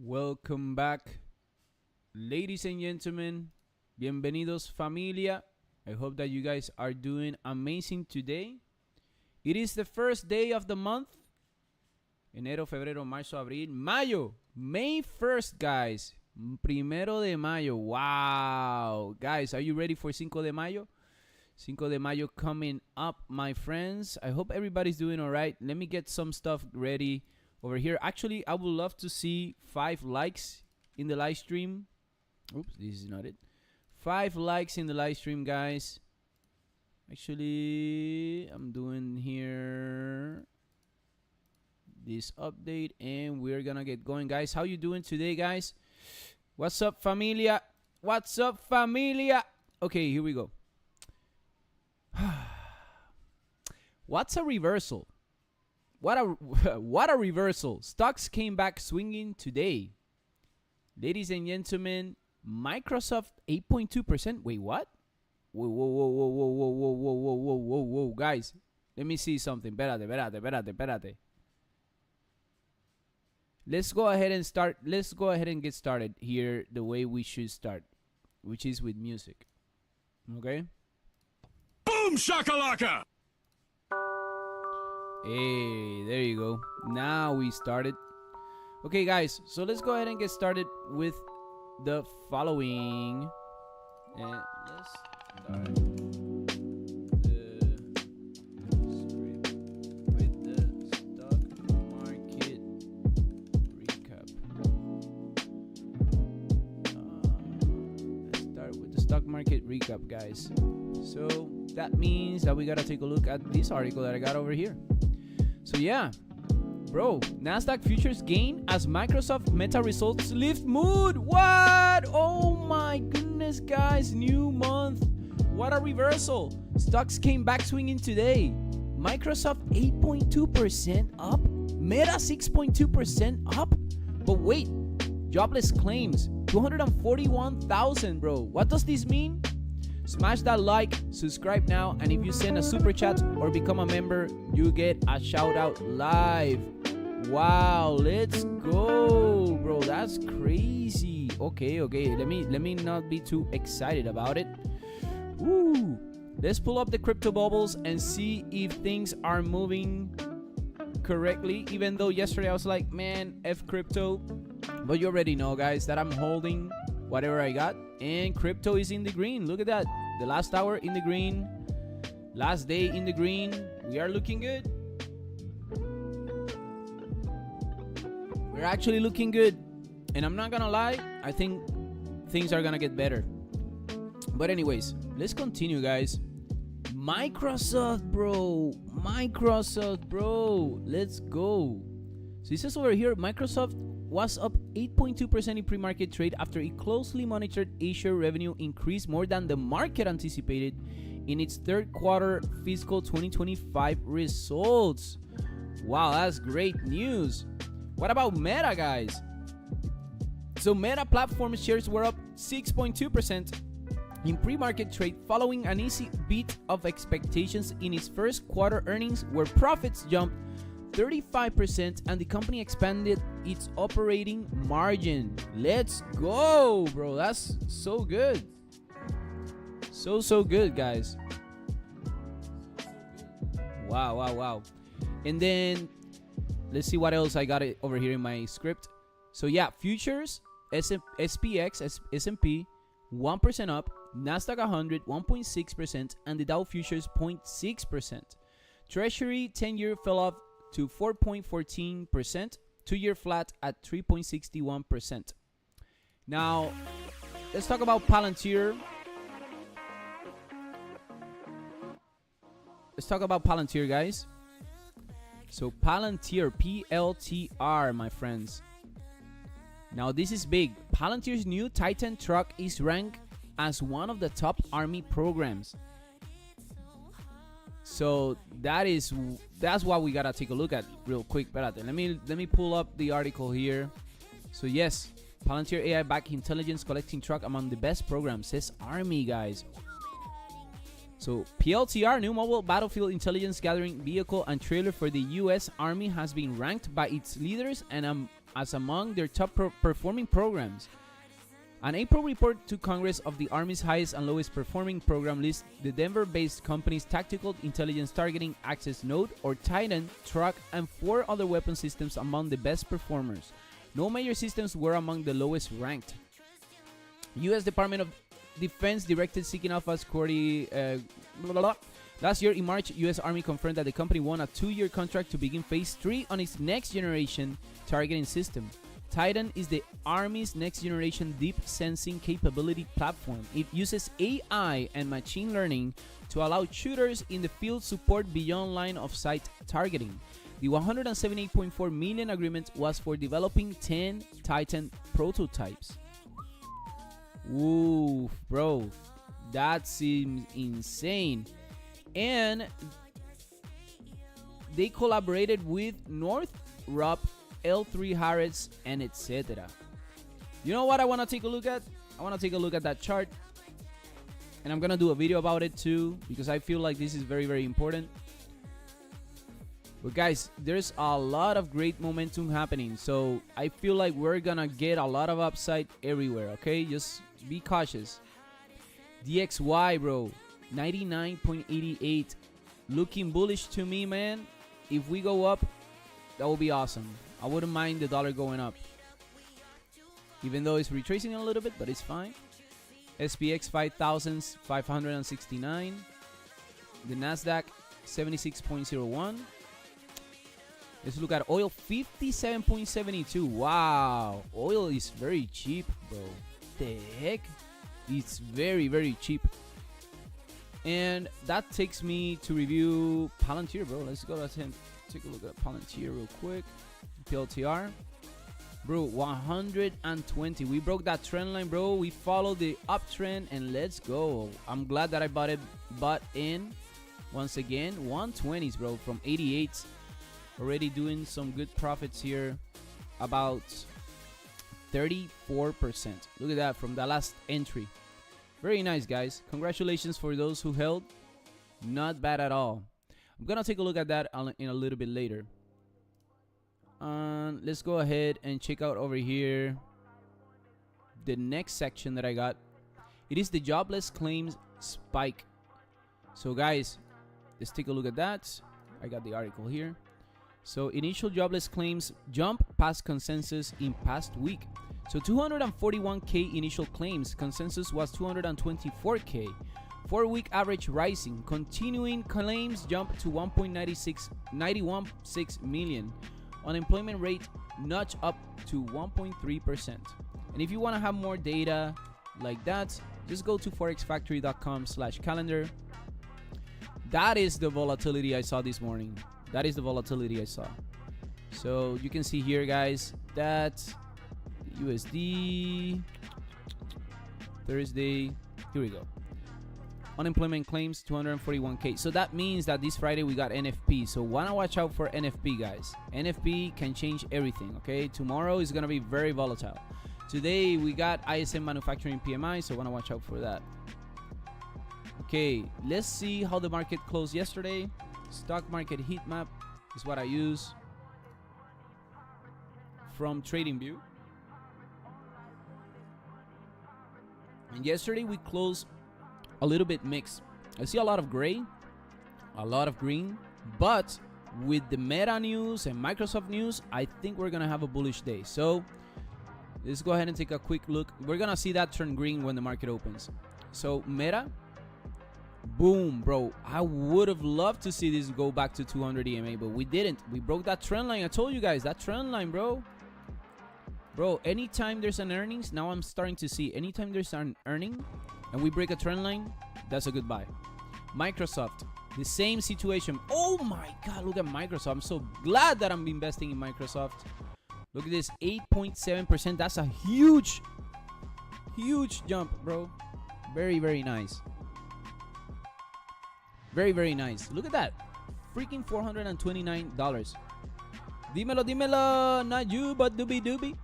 Welcome back, ladies and gentlemen. Bienvenidos, familia. I hope that you guys are doing amazing today. It is the first day of the month. Enero, febrero, marzo, abril, mayo. May 1st, guys. Primero de mayo. Wow. Guys, are you ready for Cinco de Mayo? Cinco de Mayo coming up, my friends. I hope everybody's doing all right. Let me get some stuff ready over here. Actually, I would love to see 5 likes in the live stream. Oops, this is not it. 5 likes in the live stream, guys. Actually, I'm doing here this update and we're gonna get going, guys. How you doing today, guys? What's up, familia? What's up, familia? Okay, here we go. What's a reversal? What a reversal. Stocks came back swinging today. Ladies and gentlemen, Microsoft 8.2%. Wait, what? Whoa, guys. Let me see something. Espérate. Let's go ahead and start. Let's go ahead and get started here the way we should start, which is with music. Okay? Boom shakalaka! Hey, there you go. Now we started. Okay, guys, so let's go ahead and get started with the following. And let's start the script with the stock market recap. Let's start with the stock market recap, guys. So that means that we gotta take a look at this article that I got over here. So yeah, bro, Nasdaq futures gain as Microsoft Meta results lift mood. What? Oh my goodness, guys, new month. What a reversal. Stocks came back swinging today. Microsoft 8.2% up, Meta 6.2% up. But wait, Jobless claims 241,000, bro. What does this mean? Smash that like, subscribe now, and if you send a super chat or become a member, you get a shout out live. Wow, let's go, bro. That's crazy. Okay. Let me not be too excited about it. Woo. Let's pull up the crypto bubbles and see if things are moving correctly. Even though yesterday I was like, man, F crypto. But you already know, guys, that I'm holding whatever I got, and crypto is in the green. Look at that. The last hour in the green, last day in the green. We are looking good. We're actually looking good, and I'm not gonna lie, I think things are gonna get better. But anyways, let's continue, guys. Microsoft, bro. Let's go. So it says over here, Microsoft was up 8.2% in pre-market trade after it closely monitored Asia revenue increase more than the market anticipated in its third quarter fiscal 2025 results. Wow, that's great news. What about Meta, guys? So Meta platform shares were up 6.2% in pre-market trade following an easy beat of expectations in its first quarter earnings, where profits jumped 35% and the company expanded its operating margin. Let's go, bro. That's so good. So good, guys. Wow. And then let's see what else I got it over here in my script. So yeah, futures, SPX, S&P 1% up, Nasdaq 100 1.6%, and the Dow futures 0.6%. Treasury 10-year fell off to 4.14%, 2-year flat at 3.61%. Now, let's talk about Palantir. Let's talk about Palantir, guys. So Palantir, PLTR, my friends. Now this is big. Palantir's new Titan truck is ranked as one of the top army programs. So that's what we gotta take a look at real quick. Let me pull up the article here. So yes, Palantir AI-backed intelligence collecting truck among the best programs, says Army, guys. So PLTR, new mobile battlefield intelligence gathering vehicle and trailer for the U.S. Army, has been ranked by its leaders and as among their top performing programs. An April report to Congress of the Army's highest and lowest performing program lists the Denver-based company's Tactical Intelligence Targeting Access Node, or Titan, truck, and 4 other weapon systems among the best performers. No major systems were among the lowest ranked. U.S. Department of Defense directed seeking alpha security. Last year in March, U.S. Army confirmed that the company won a 2-year contract to begin Phase 3 on its next-generation targeting system. Titan is the Army's next-generation deep sensing capability platform. It uses AI and machine learning to allow shooters in the field support beyond line-of-sight targeting. The $178.4 million agreement was for developing 10 Titan prototypes. Ooh, bro, that seems insane. And they collaborated with Northrop, L3 Harris, and etc. You know what I want to take a look at? I want to take a look at that chart, and I'm gonna do a video about it too, because I feel like this is very, very important. But guys, there's a lot of great momentum happening, so I feel like we're gonna get a lot of upside everywhere. Okay, just be cautious. DXY, bro, 99.88, looking bullish to me, man. If we go up, that will be awesome. I wouldn't mind the dollar going up, even though it's retracing a little bit, but it's fine. SPX 5,569. The Nasdaq 76.01. Let's look at oil, 57.72. Wow, oil is very cheap, bro. The heck? It's very, very cheap. And that takes me to review Palantir, bro. Let's go ahead and take a look at Palantir real quick. PLTR, bro, 120. We broke that trend line, bro. We followed the uptrend, and let's go. I'm glad that I bought in once again. 120s, bro, from 88s. Already doing some good profits here, about 34%. Look at that from the last entry. Very nice, guys. Congratulations for those who held. Not bad at all. I'm gonna take a look at that in a little bit later. Let's go ahead and check out over here the next section that I got. It is the jobless claims spike. So guys, let's take a look at that. I got the article here. So initial jobless claims jump past consensus in past week. So 241K initial claims. Consensus was 224K. 4-week average rising. Continuing claims jump to 1.916 million. Unemployment rate nudge up to 1.3%. And if you want to have more data like that, just go to forexfactory.com/calendar. That is the volatility I saw this morning. That is the volatility I saw. So you can see here, guys, that USD Thursday. Here we go. Unemployment claims 241K. So that means that this Friday we got NFP. So wanna watch out for NFP, guys. NFP can change everything. Okay, tomorrow is gonna be very volatile. Today we got ISM manufacturing PMI, so wanna watch out for that. Okay, let's see how the market closed yesterday. Stock market heat map is what I use from TradingView. And yesterday we closed a little bit mixed. I see a lot of gray, a lot of green, but with the Meta news and Microsoft news, I think we're gonna have a bullish day. So let's go ahead and take a quick look. We're gonna see that turn green when the market opens. So Meta, boom, bro. I would have loved to see this go back to 200 EMA, but we didn't. We broke that trend line. I told you guys, that trend line, bro. Bro, anytime there's an earnings, now I'm starting to see, anytime there's an earning and we break a trend line, that's a good buy. Microsoft, the same situation. Oh my God, look at Microsoft. I'm so glad that I'm investing in Microsoft. Look at this, 8.7%. That's a huge, huge jump, bro. Very, very nice. Very, very nice. Look at that. Freaking $429. Dímelo, dímelo. Not you, but Doobie Doobie.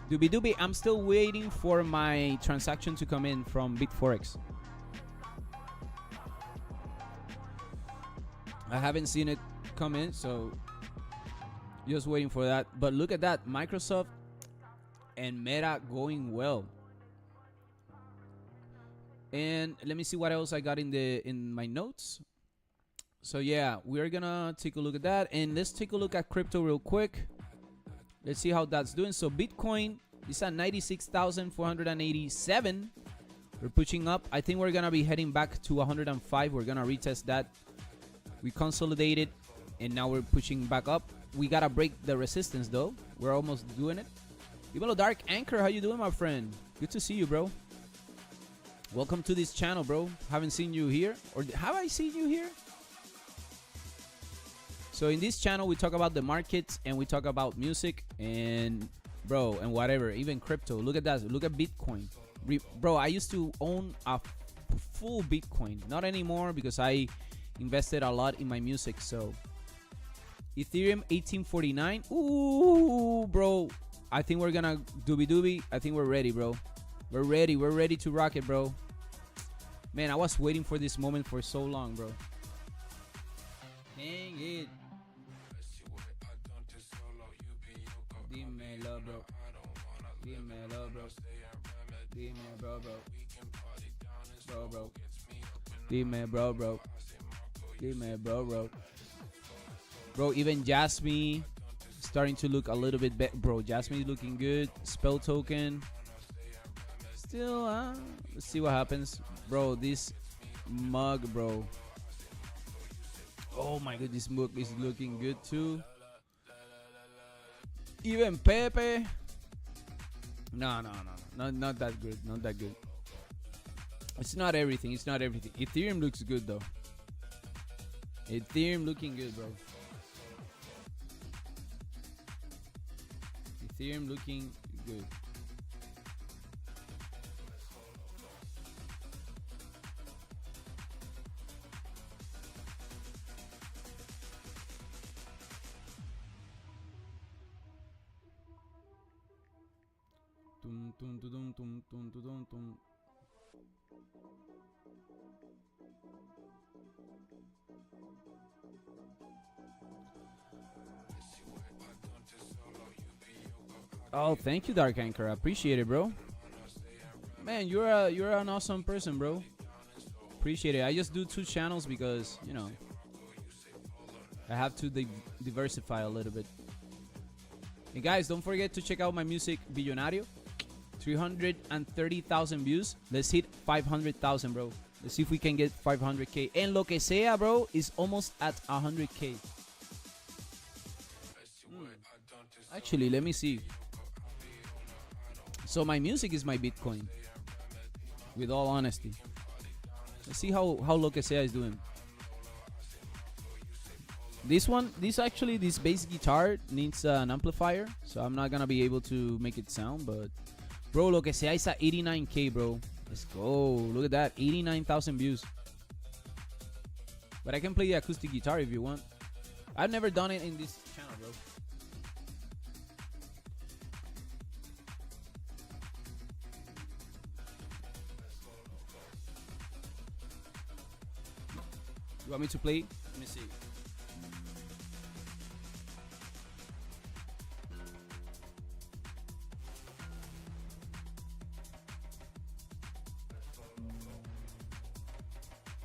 Doobie Doobie, I'm still waiting for my transaction to come in from BitForex. I haven't seen it come in, so Just waiting for that. But look at that. Microsoft and Meta going well. And let me see what else I got in my notes. So yeah, we're gonna take a look at that, and let's take a look at crypto real quick. Let's see how that's doing. So Bitcoin is at 96,487. We're pushing up. I think we're gonna be heading back to 105. We're gonna retest that. We consolidated, and now we're pushing back up. We gotta break the resistance though. We're almost doing it. Even though Dark Anchor, how you doing, my friend? Good to see you, bro. Welcome to this channel, bro. Haven't seen you here, or have I seen you here? So in this channel, we talk about the markets and we talk about music and bro and whatever, even crypto. Look at that. Look at Bitcoin, bro. I used to own a full Bitcoin, not anymore because I invested a lot in my music. So Ethereum 1849. Ooh, bro. I think we're gonna doobie. I think we're ready, bro. We're ready. We're ready to rock it, bro. Man, I was waiting for this moment for so long, bro. Dang it. Dímelo, bro. Dímelo, bro. Dime, bro, bro. Bro, bro. Dime, bro, bro. Dime, bro, bro. Bro, even Jasmine starting to look a little bit better. Bro, Jasmine is looking good. Spell token. Still, let's see what happens. Bro, this mug, bro. Oh my god, this mug is looking good too. Even Pepe. No, not that good. Not that good. It's not everything. It's not everything. Ethereum looks good though. Ethereum looking good, bro. Ethereum looking good. Oh, thank you, Dark Anchor. I appreciate it, bro. Man, you're an awesome person, bro. Appreciate it. I just do 2 channels because, you know, I have to diversify a little bit. And guys, don't forget to check out my music, Billonario. 330,000 views. Let's hit 500,000, bro. Let's see if we can get 500K. And Lo Que Sea, bro, is almost at 100K. Actually, let me see. So my music is my Bitcoin. With all honesty. Let's see how Lo Que Sea is doing. This bass guitar needs an amplifier, so I'm not gonna be able to make it sound, but bro, Lo Que Sea is at 89K, bro. Let's go. Look at that, 89,000 views. But I can play the acoustic guitar if you want. I've never done it in this channel, bro. You want me to play? Let me see.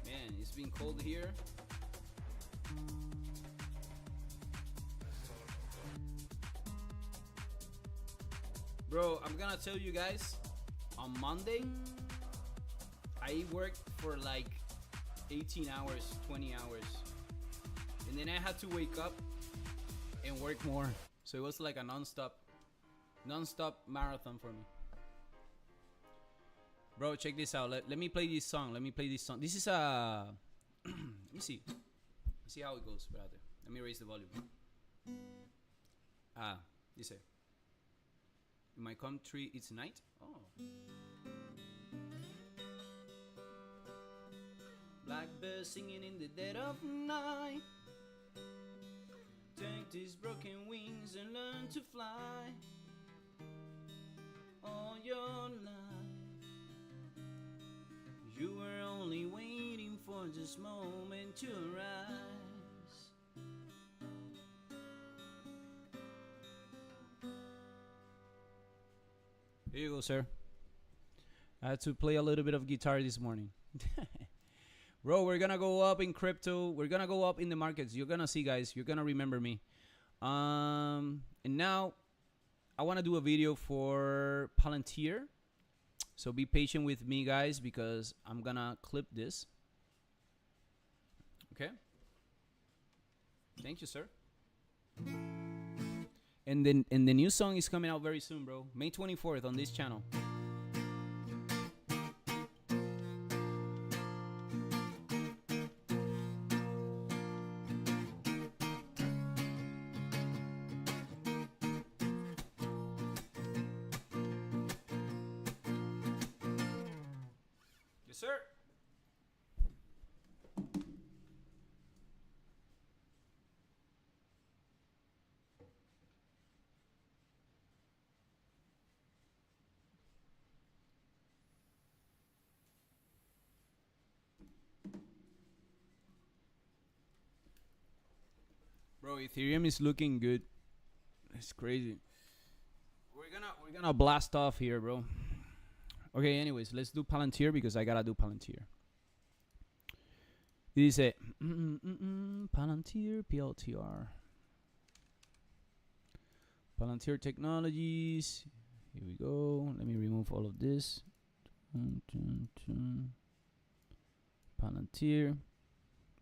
Man, it's been cold here. Bro, I'm gonna tell you guys, on Monday, I worked for like 18 hours, 20 hours. And then I had to wake up and work more. So it was like a non-stop marathon for me. Bro, check this out. Let me play this song. This is a... Let me see. See how it goes, brother. Let me raise the volume. Dice. In my country, it's night. Oh. Blackbird singing in the dead of night. Take these broken wings and learn to fly. All your life, you were only waiting for this moment to arise. Here you go, sir. I had to play a little bit of guitar this morning. Bro, we're gonna go up in crypto. We're gonna go up in the markets. You're gonna see, guys. You're gonna remember me. And now I want to do a video for Palantir. So be patient with me, guys, because I'm gonna clip this. Okay. Thank you, sir. And then the new song is coming out very soon, bro. May 24th on this channel. Yes, sir. Bro, Ethereum is looking good. It's crazy. We're gonna blast off here, bro. Okay, anyways, let's do Palantir because I gotta do Palantir. Dice Palantir PLTR. Palantir Technologies. Here we go. Let me remove all of this. Palantir.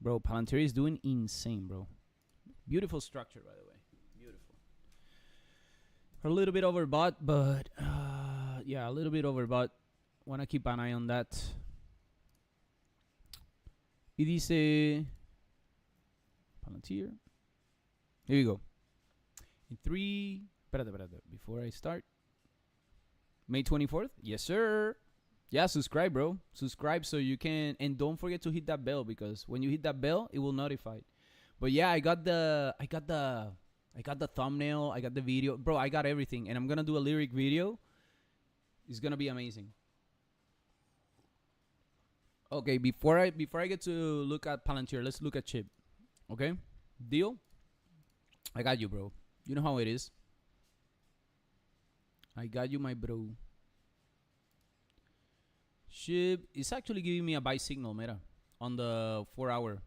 Bro, Palantir is doing insane, bro. Beautiful structure, by the way. Beautiful. A little bit overbought, but yeah, a little bit overbought. Wanna keep an eye on that. Y dice Palantir. Here we go. In 3. Espérate. Before I start. May 24th? Yes, sir. Yeah, subscribe, bro. Subscribe so you can, and don't forget to hit that bell because when you hit that bell, it will notify. But yeah, I got the thumbnail, I got the video, bro. I got everything, and I'm gonna do a lyric video. It's gonna be amazing. Okay, before I get to look at Palantir, let's look at Chip. Okay, deal. I got you, bro. You know how it is. I got you, my bro. Chip is actually giving me a buy signal, mira, on the 4-hour.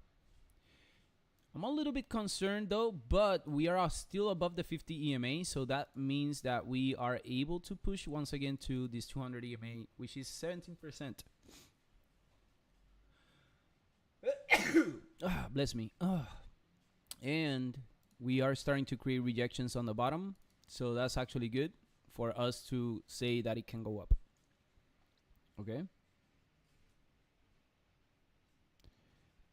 I'm a little bit concerned though, but we are still above the 50 EMA, so that means that we are able to push once again to this 200 EMA, which is 17%. Bless me. And we are starting to create rejections on the bottom, so that's actually good for us to say that it can go up. Okay.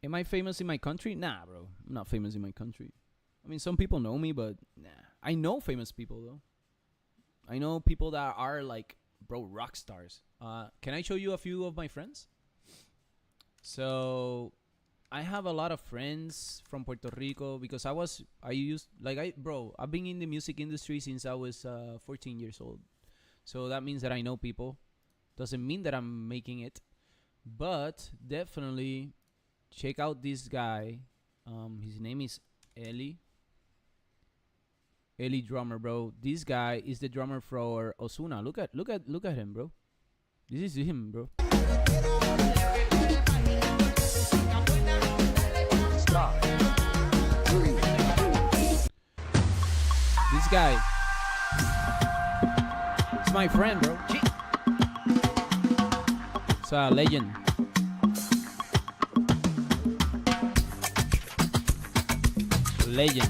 Am I famous in my country? Nah, bro. I'm not famous in my country. I mean, some people know me, but nah. I know famous people, though. I know people that are, like, bro, rock stars. Can I show you a few of my friends? So, I have a lot of friends from Puerto Rico because I've been in the music industry since I was 14 years old. So, that means that I know people. Doesn't mean that I'm making it. But, definitely... check out this guy. His name is Eli drummer, bro. This guy is the drummer for Ozuna. Look at him, bro. This is him, bro. This guy is my friend, bro. It's a legend. Legend.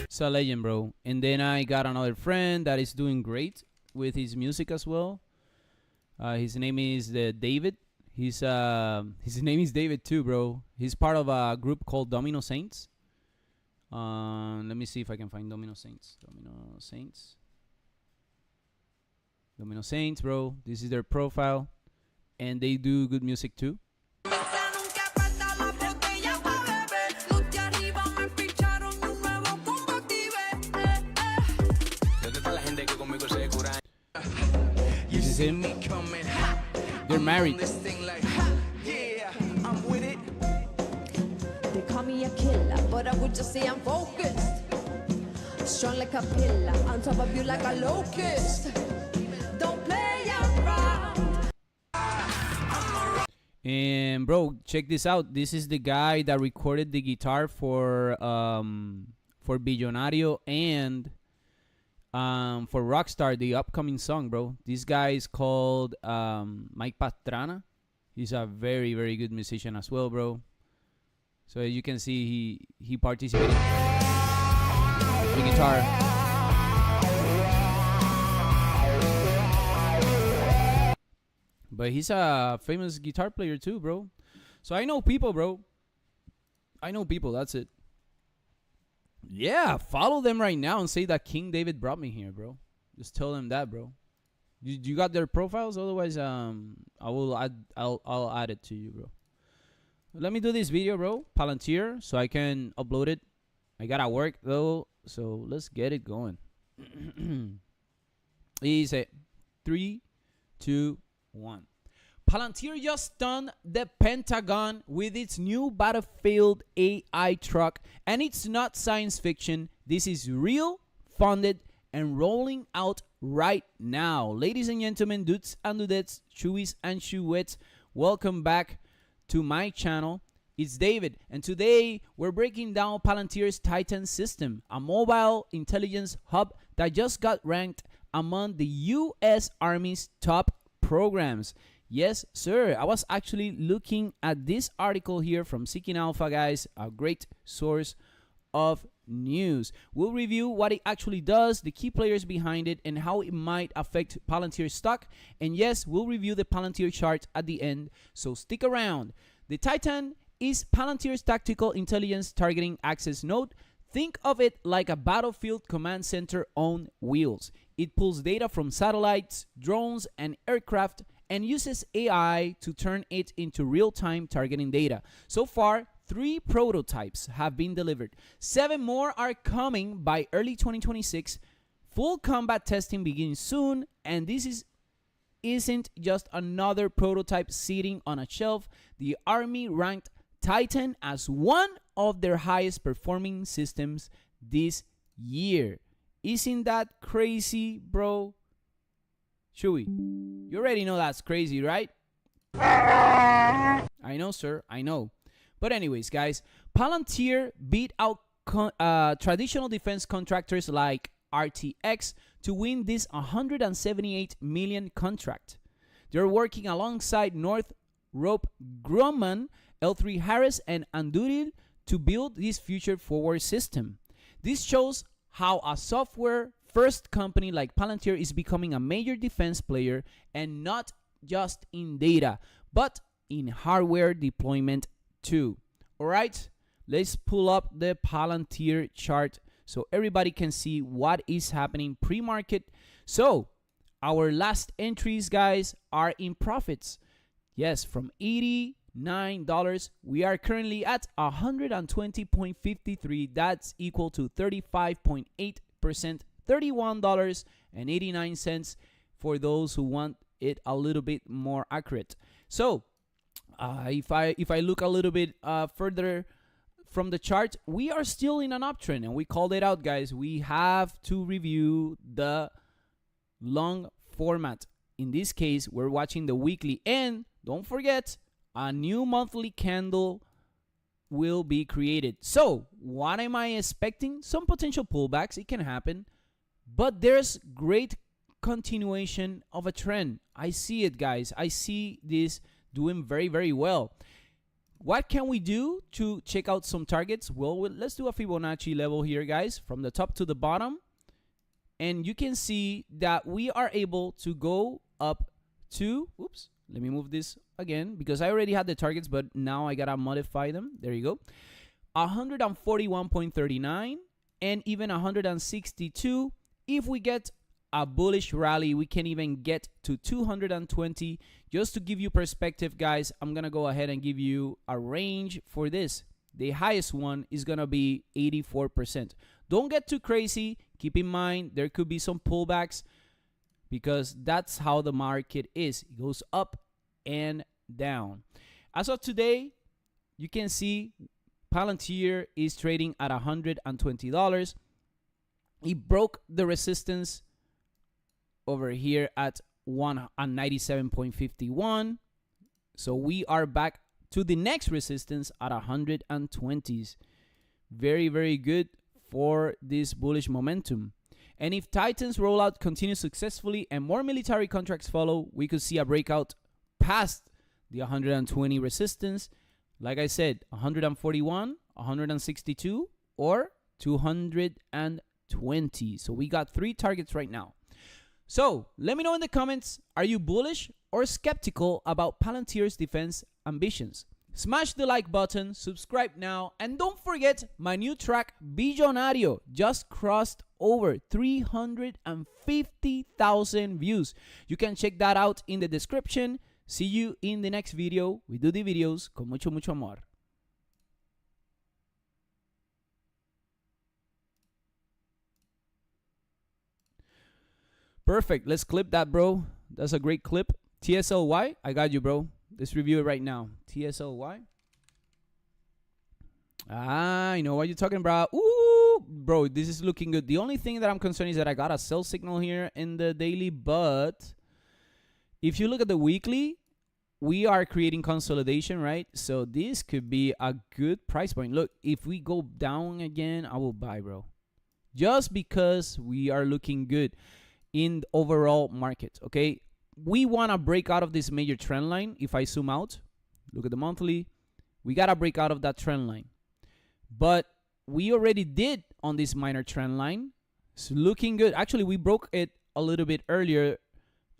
It's a legend, bro. And then I got another friend that is doing great with his music as well. His name is David. His name is David too, bro. He's part of a group called Domino Saints. Let me see if I can find Domino Saints. Domino Saints, bro. This is their profile, and they do good music too. Him. They're married. They call me a killer, but I would just say I'm focused. Strong like a pillar, on top of you like a locust. Don't play around. And bro, check this out. This is the guy that recorded the guitar for Billonario and for Rockstar, the upcoming song, bro. This guy is called Mike Pastrana. He's a very, very good musician as well, bro. So as you can see, he participated with the guitar. But he's a famous guitar player too, bro. So I know people, bro. I know people, that's it. Yeah, follow them right now and say that King David brought me here, bro. Just tell them that, bro. You got their profiles? Otherwise, I'll add it to you, bro. Let me do this video, bro. Palantir, so I can upload it. I gotta work though, so let's get it going. Easy. 3, 2, 1. Palantir just stunned the Pentagon with its new battlefield AI truck, and it's not science fiction. This is real, funded, and rolling out right now. Ladies and gentlemen, dudes and dudettes, chewies and chewettes, welcome back to my channel. It's David, and today we're breaking down Palantir's Titan system, a mobile intelligence hub that just got ranked among the U.S. Army's top programs. Yes, sir. I was actually looking at this article here from Seeking Alpha, guys, a great source of news. We'll review what it actually does, the key players behind it, and how it might affect Palantir's stock. And yes, we'll review the Palantir chart at the end, so stick around. The Titan is Palantir's tactical intelligence targeting access node. Think of it like a battlefield command center on wheels. It pulls data from satellites, drones, and aircraft and uses AI to turn it into real-time targeting data. So far, 3 prototypes have been delivered. 7 more are coming by early 2026. Full combat testing begins soon, and this isn't just another prototype sitting on a shelf. The Army ranked Titan as one of their highest performing systems this year. Isn't that crazy, bro? Chewy, you already know that's crazy, right? I know, sir, I know. But anyways, guys, Palantir beat out traditional defense contractors like RTX to win this $178 million contract. They're working alongside Northrop Grumman, L3 Harris, and Anduril to build this future-forward system. This shows how a software-first company like Palantir is becoming a major defense player, and not just in data, but in hardware deployment too. All right, let's pull up the Palantir chart so everybody can see what is happening pre-market. So our last entries, guys, are in profits. Yes, from $89, we are currently at $120.53. That's equal to 35.8%, $31.89 for those who want it a little bit more accurate. So if I look a little bit further from the chart, we are still in an uptrend, and we called it out, guys. We have to review the long format. In this case, we're watching the weekly, and don't forget, a new monthly candle will be created. So what am I expecting? Some potential pullbacks. It can happen, but there's great continuation of a trend. I see it, guys. I see this doing very, very well. What can we do to check out some targets? Well, let's do a Fibonacci level here, guys, from the top to the bottom. And you can see that we are able to go up to, oops, let me move this again because I already had the targets, but now I gotta modify them. There you go. 141.39 and even 162. If we get a bullish rally, we can even get to 220. Just to give you perspective, guys, I'm gonna go ahead and give you a range for this. The highest one is gonna be 84%. Don't get too crazy. Keep in mind there could be some pullbacks because that's how the market is. It goes up and down. As of today, you can see Palantir is trading at $120. It broke the resistance over here at 97.51. So we are back to the next resistance at 120s. Very, very good for this bullish momentum. And if Titan's rollout continues successfully and more military contracts follow, we could see a breakout past the 120 resistance. Like I said, 141, 162, or 220. So we got 3 targets right now. So let me know in the comments, are you bullish or skeptical about Palantir's defense ambitions? Smash the like button, subscribe now, and don't forget my new track, Billonario, just crossed over 350,000 views. You can check that out in the description. See you in the next video. We do the videos con mucho, mucho amor. Perfect. Let's clip that, bro. That's a great clip. TSLY, I got you, bro. Let's review it right now. TSLY. I know what you're talking about. Ooh, bro, this is looking good. The only thing that I'm concerned is that I got a sell signal here in the daily, but if you look at the weekly, we are creating consolidation, right? So this could be a good price point. Look, if we go down again, I will buy, bro. Just because we are looking good in the overall market, okay? We want to break out of this major trend line. If I zoom out, look at the monthly, we got to break out of that trend line. But we already did on this minor trend line. It's looking good. Actually, we broke it a little bit earlier,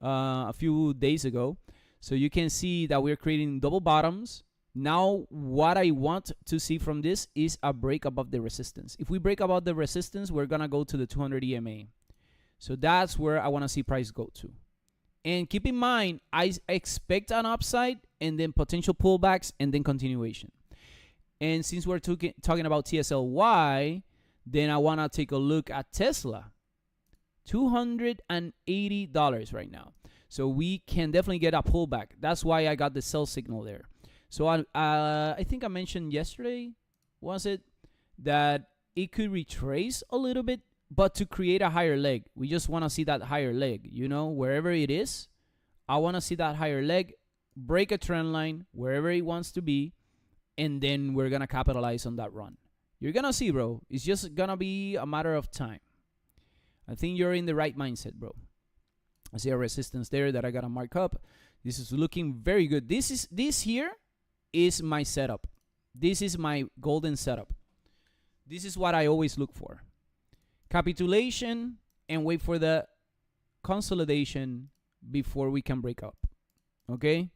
a few days ago. So you can see that we're creating double bottoms. Now, what I want to see from this is a break above the resistance. If we break above the resistance, we're going to go to the 200 EMA. So that's where I want to see price go to. And keep in mind, I expect an upside and then potential pullbacks and then continuation. And since we're talking about TSLY, then I want to take a look at Tesla. $280 right now. So we can definitely get a pullback. That's why I got the sell signal there. So I think I mentioned yesterday, was it, that it could retrace a little bit, but to create a higher leg. We just want to see that higher leg, you know, wherever it is. I want to see that higher leg, break a trend line, wherever it wants to be, and then we're going to capitalize on that run. You're going to see, bro. It's just going to be a matter of time. I think you're in the right mindset, bro. I see a resistance there that I got to mark up. This is looking very good. This here is my setup. This is my golden setup. This is what I always look for. Capitulation and wait for the consolidation before we can break up. Okay?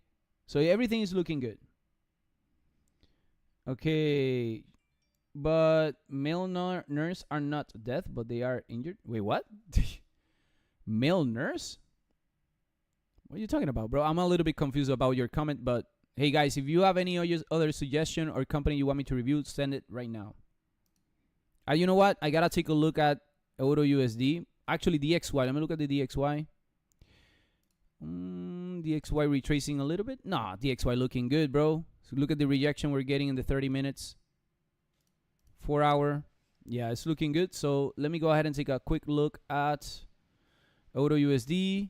So everything is looking good. Okay. But male nurse are not dead, but they are injured. Wait, what? Male nurse? What are you talking about, bro? I'm a little bit confused about your comment, but hey, guys, if you have any other suggestion or company you want me to review, send it right now. You know what? I got to take a look at Euro USD. Actually, DXY. Let me look at the DXY. DXY retracing a little bit. Nah, DXY looking good, bro. So look at the rejection we're getting in the 30 minutes. 4 hour. Yeah, it's looking good. So let me go ahead and take a quick look at Euro USD.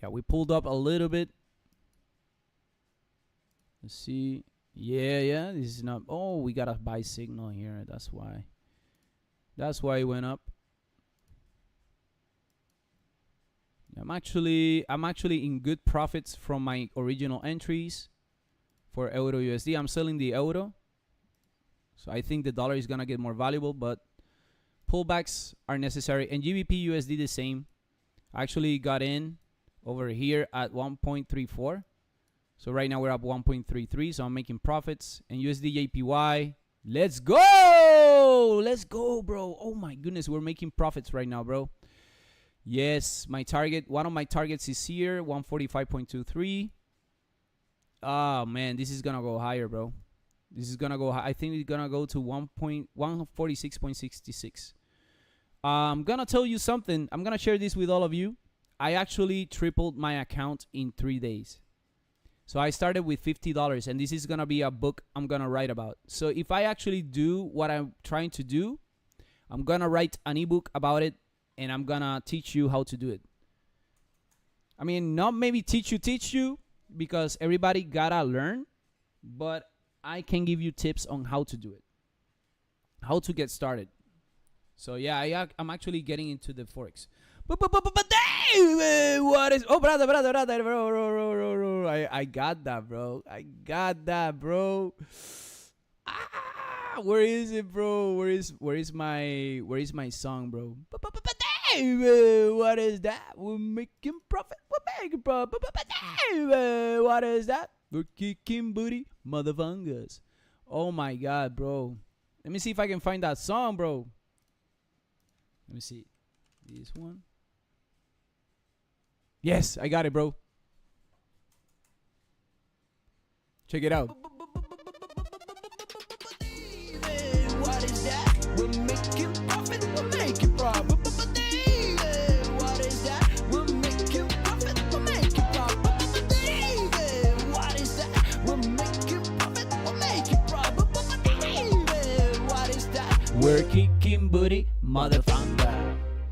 Yeah, we pulled up a little bit. Let's see. Yeah. This is not. Oh, we got a buy signal here. That's why. That's why it went up. I'm actually in good profits from my original entries for Euro USD. I'm selling the euro. So I think the dollar is gonna get more valuable, but pullbacks are necessary. And GBP USD the same. I actually got in over here at 1.34. So right now we're up 1.33. So I'm making profits. And USD JPY. Let's go! Let's go, bro. Oh my goodness, we're making profits right now, bro. Yes, my target. One of my targets is here, 145.23. Oh man, this is gonna go higher, bro. This is gonna go high. I think it's gonna go to 146.66. I'm gonna tell you something. I'm gonna share this with all of you. I actually tripled my account in 3 days. So I started with $50, and this is gonna be a book I'm gonna write about. So if I actually do what I'm trying to do, I'm gonna write an ebook about it, and I'm gonna teach you how to do it. I mean, not maybe teach you, because everybody gotta learn, but I can give you tips on how to do it, how to get started. So yeah, I'm actually getting into the forex. But Dave, what is? Oh, brother, bro. I got that, bro. Ah, where is it, bro? Where is my song, bro? Dave, what is that? We're making profit. We're making profit. Dave, what is that? We're kicking booty, motherfuckers. Oh my god, bro. Let me see if I can find that song, bro. Let me see. This one. Yes, I got it, bro. Check it out. What is that? We're making profit. We're making profit. What is that? We're making profit. We're making profit. What is that? We're making profit. We're making profit. What is that? We're kicking booty, motherfucker.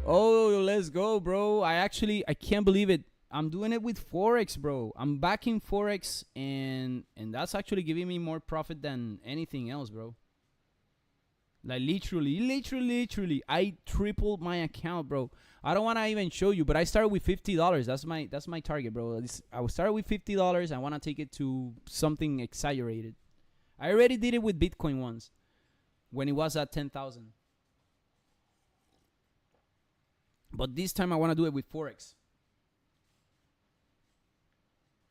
Oh, let's go, bro. I can't believe it. I'm doing it with Forex, bro. I'm backing Forex, and that's actually giving me more profit than anything else, bro. Like literally, I tripled my account, bro. I don't want to even show you, but I started with $50. That's my target, bro. I will start with $50. I want to take it to something exaggerated. I already did it with Bitcoin once, when it was at 10,000. But this time I want to do it with Forex.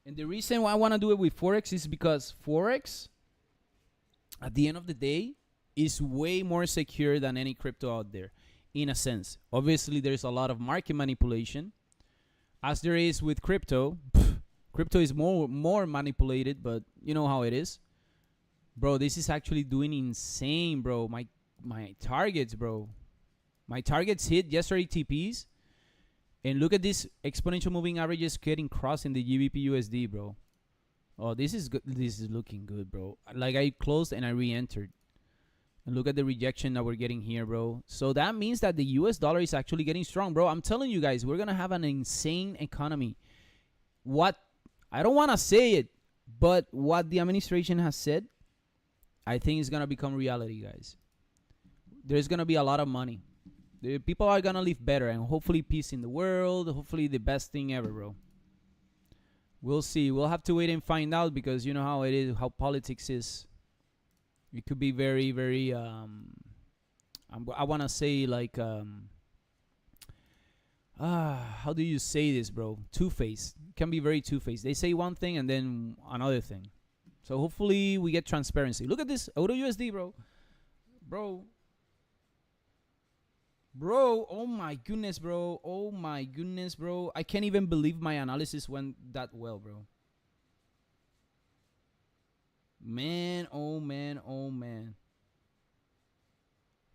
And the reason why I want to do it with Forex is because Forex, at the end of the day, is way more secure than any crypto out there, in a sense. Obviously, there's a lot of market manipulation, as there is with crypto. Crypto is more manipulated, but you know how it is. Bro, this is actually doing insane, bro. My targets, bro. My targets hit yesterday TPs. And look at this exponential moving averages getting crossed in the GBP USD, bro. Oh, this is good. This is looking good, bro. Like, I closed and I re-entered. And look at the rejection that we're getting here, bro. So that means that the US dollar is actually getting strong, bro. I'm telling you guys, we're going to have an insane economy. I don't want to say it, but what the administration has said, I think is going to become reality, guys. There's going to be a lot of money. The people are going to live better, and hopefully peace in the world. Hopefully the best thing ever, bro. We'll see. We'll have to wait and find out, because you know how it is, how politics is. It could be very, very, I want to say, like, how do you say this, bro? Two-faced. It can be very two-faced. They say one thing and then another thing. So hopefully we get transparency. Look at this, Auto USD, bro. Bro, oh my goodness, bro. I can't even believe my analysis went that well, bro. Man, oh man.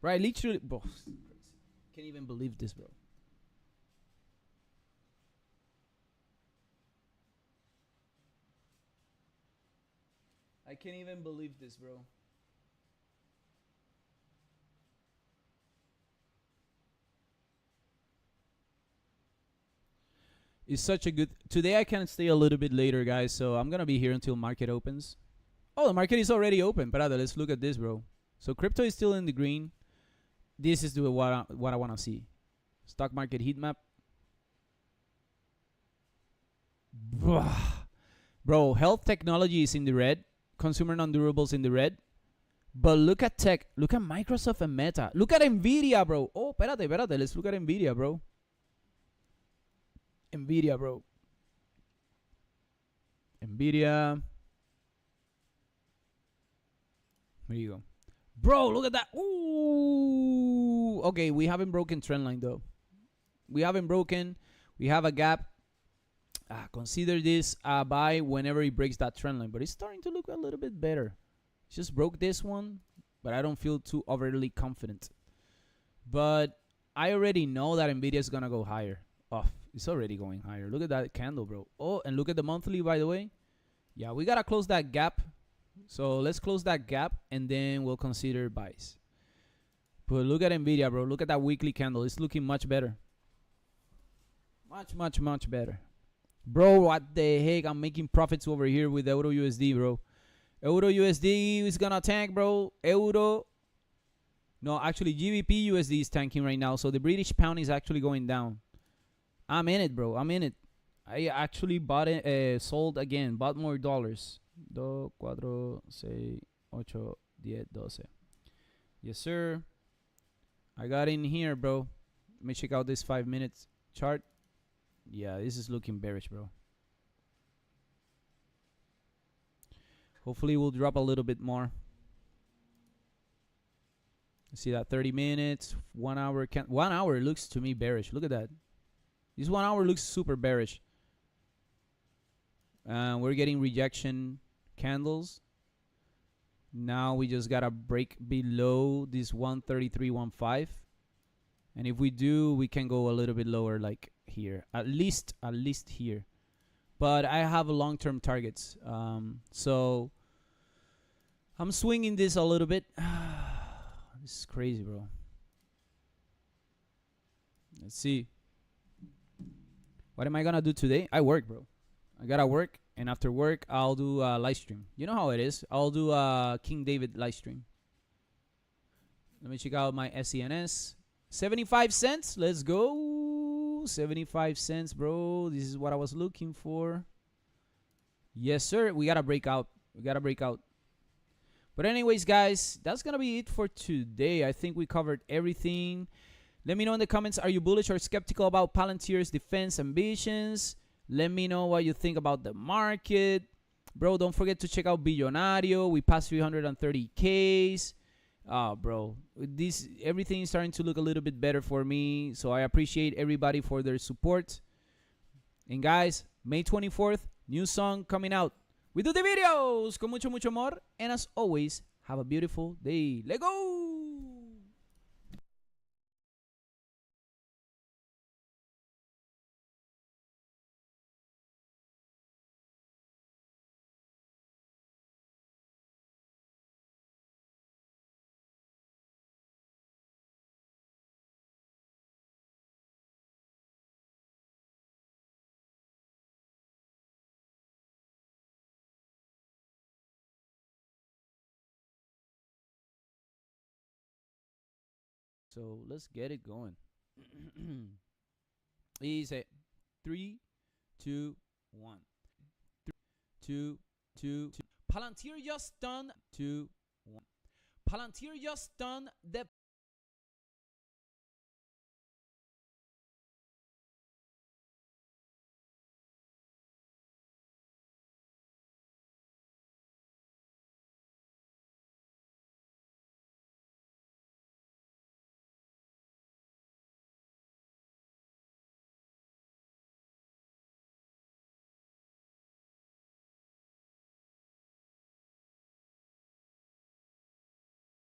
Right, literally, bro. Can't even believe this, bro. I can't even believe this, bro. It's such a good... Today I can stay a little bit later, guys, so I'm going to be here until market opens. Oh, the market is already open. Brother, let's look at this, bro. So crypto is still in the green. This is what I want to see. Stock market heat map. Bro, health technology is in the red. Consumer non-durables in the red. But look at tech. Look at Microsoft and Meta. Look at Nvidia, bro. Oh, espérate. Let's look at Nvidia, bro. Nvidia. There you go. Bro, look at that. Ooh. Okay, we haven't broken trend line, though. We haven't broken. We have a gap. Consider this a buy whenever it breaks that trend line. But it's starting to look a little bit better. Just broke this one, but I don't feel too overly confident. But I already know that Nvidia is going to go higher. Oh, it's already going higher. Look at that candle, bro. Oh, and look at the monthly, by the way. Yeah, we got to close that gap. So let's close that gap, and then we'll consider buys. But look at Nvidia, bro. Look at that weekly candle. It's looking much better. Much better. Bro, what the heck? I'm making profits over here with Euro USD, bro. Euro USD is gonna tank, bro. No, actually, GBP USD is tanking right now. So the British pound is actually going down. I'm in it, bro. I'm in it. I actually bought it, sold again. Bought more dollars. 2, 4, 6, 8, 10, 12. Yes, sir. I got in here, bro. Let me check out this 5 minutes chart. Yeah, this is looking bearish, bro. Hopefully, we'll drop a little bit more. See that 30 minutes, 1 hour. 1 hour looks to me bearish. Look at that. This 1 hour looks super bearish. We're getting rejection candles. Now we just gotta break below this 133.15, and if we do, we can go a little bit lower, like here, at least here. But I have long-term targets, so I'm swinging this a little bit. This is crazy, bro. Let's see. What am I gonna do today? I work, bro. I gotta work, and after work, I'll do a live stream. You know how it is. I'll do a King David live stream. Let me check out my SENS. 75 cents. Let's go. 75 cents, bro. This is what I was looking for. Yes, sir. We gotta break out. We gotta break out. But anyways, guys, that's gonna be it for today. I think we covered everything. Let me know in the comments, are you bullish or skeptical about Palantir's defense ambitions? Let me know what you think about the market. Bro, don't forget to check out Billonario. We passed 330Ks. Bro, everything is starting to look a little bit better for me. So I appreciate everybody for their support. And guys, May 24th, new song coming out. We do the videos con mucho amor. And as always, have a beautiful day. Let's go! So let's get it going. Easy. 3, 2, 1. 3, 2, 2. Palantir just done. 2, 1. Palantir just done the